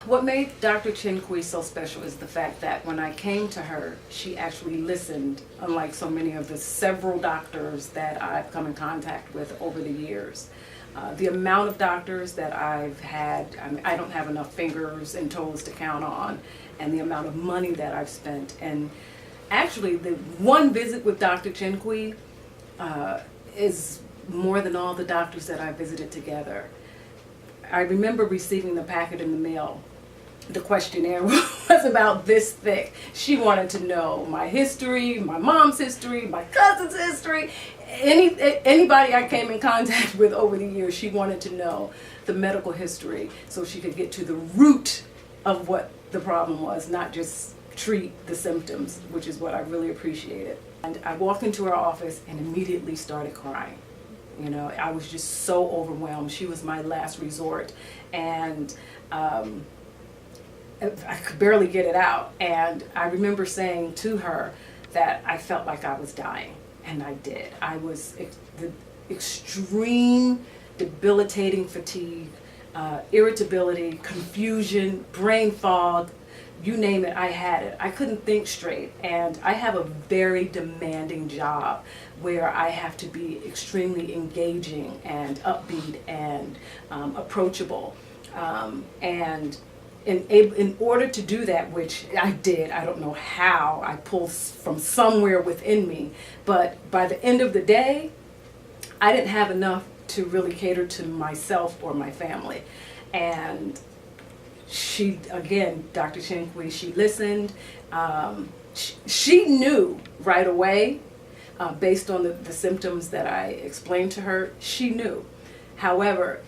What made Dr. ChinQuee so special is the fact that when I came to her, she actually listened, unlike so many of the several doctors that I've come in contact with over the years. The amount of doctors that I've had, I mean, I don't have enough fingers and toes to count on, and the amount of money that I've spent. And actually, the one visit with Dr. ChinQuee is more than all the doctors that I visited together. I remember receiving the packet in the mail. The questionnaire was about this thick. She wanted to know my history, my mom's history, my cousin's history, anybody I came in contact with over the years. She wanted to know the medical history so she could get to the root of what the problem was, not just treat the symptoms, which is what I really appreciated. And I walked into her office and immediately started crying. You know, I was just so overwhelmed. She was my last resort, and I could barely get it out. And I remember saying to her that I felt like I was dying, and I did. I was the extreme, debilitating fatigue, irritability, confusion, brain fog, you name it, I had it. I couldn't think straight, and I have a very demanding job where I have to be extremely engaging and upbeat and approachable. And in order to do that, which I did, I don't know how, I pulled from somewhere within me, but by the end of the day, I didn't have enough to really cater to myself or my family. And she, again, Dr. ChinQuee, she listened. She knew right away, based on the symptoms that I explained to her, she knew. However,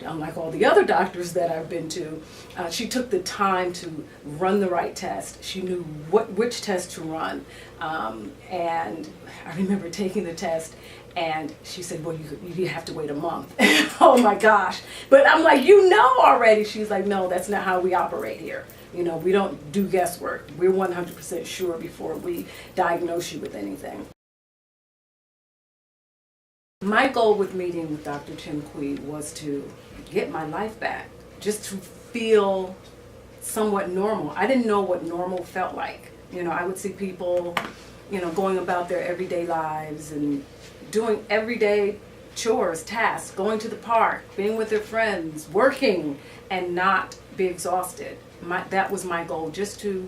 unlike all the other doctors that I've been to, she took the time to run the right test. She knew which test to run. And I remember taking the test, and she said, well, you have to wait a month. Oh my gosh. But I'm like, you know already. She's like, no, that's not how we operate here. You know, we don't do guesswork. We're 100% sure before we diagnose you with anything. My goal with meeting with Dr. ChinQuee was to get my life back, just to feel somewhat normal. I didn't know what normal felt like. You know, I would see people, you know, going about their everyday lives and doing everyday chores, tasks, going to the park, being with their friends, working, and not be exhausted. That was my goal, just to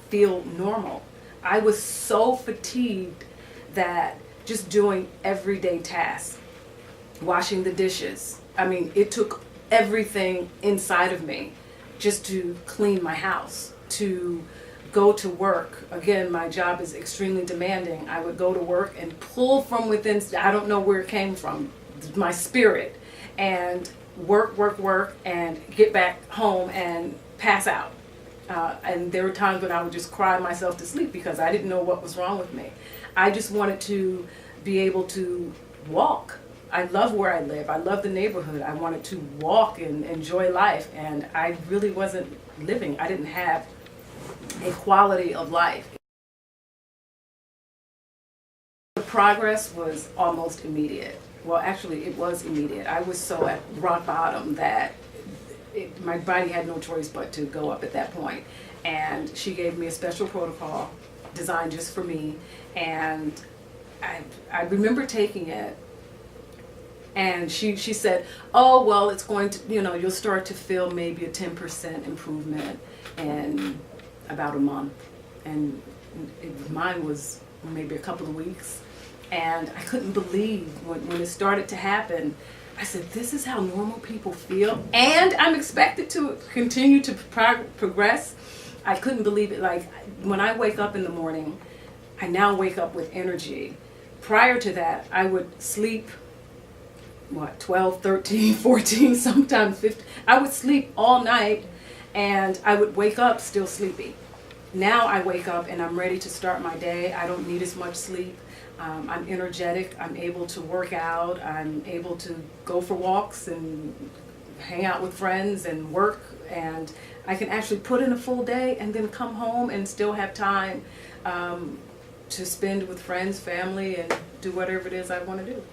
feel normal. I was so fatigued that just doing everyday tasks, washing the dishes. I mean, it took everything inside of me just to clean my house, to go to work. Again, my job is extremely demanding. I would go to work and pull from within, I don't know where it came from, my spirit, and work, and get back home and pass out. And there were times when I would just cry myself to sleep because I didn't know what was wrong with me. I just wanted to be able to walk. I love where I live. I love the neighborhood. I wanted to walk and enjoy life, and I really wasn't living. I didn't have a quality of life. The progress was almost immediate. Well, actually, it was immediate. I was so at rock bottom that my body had no choice but to go up at that point. And she gave me a special protocol designed just for me. And I remember taking it, and she said, oh, well, it's going to, you know, you'll start to feel maybe a 10% improvement in about a month. And mine was maybe a couple of weeks. And I couldn't believe when it started to happen. I said, this is how normal people feel, and I'm expected to continue to progress. I couldn't believe it. Like, when I wake up in the morning, I now wake up with energy. Prior to that, I would sleep, 12, 13, 14, sometimes 15. I would sleep all night, and I would wake up still sleepy. Now I wake up and I'm ready to start my day. I don't need as much sleep. I'm energetic. I'm able to work out. I'm able to go for walks and hang out with friends and work. And I can actually put in a full day and then come home and still have time to spend with friends, family, and do whatever it is I want to do.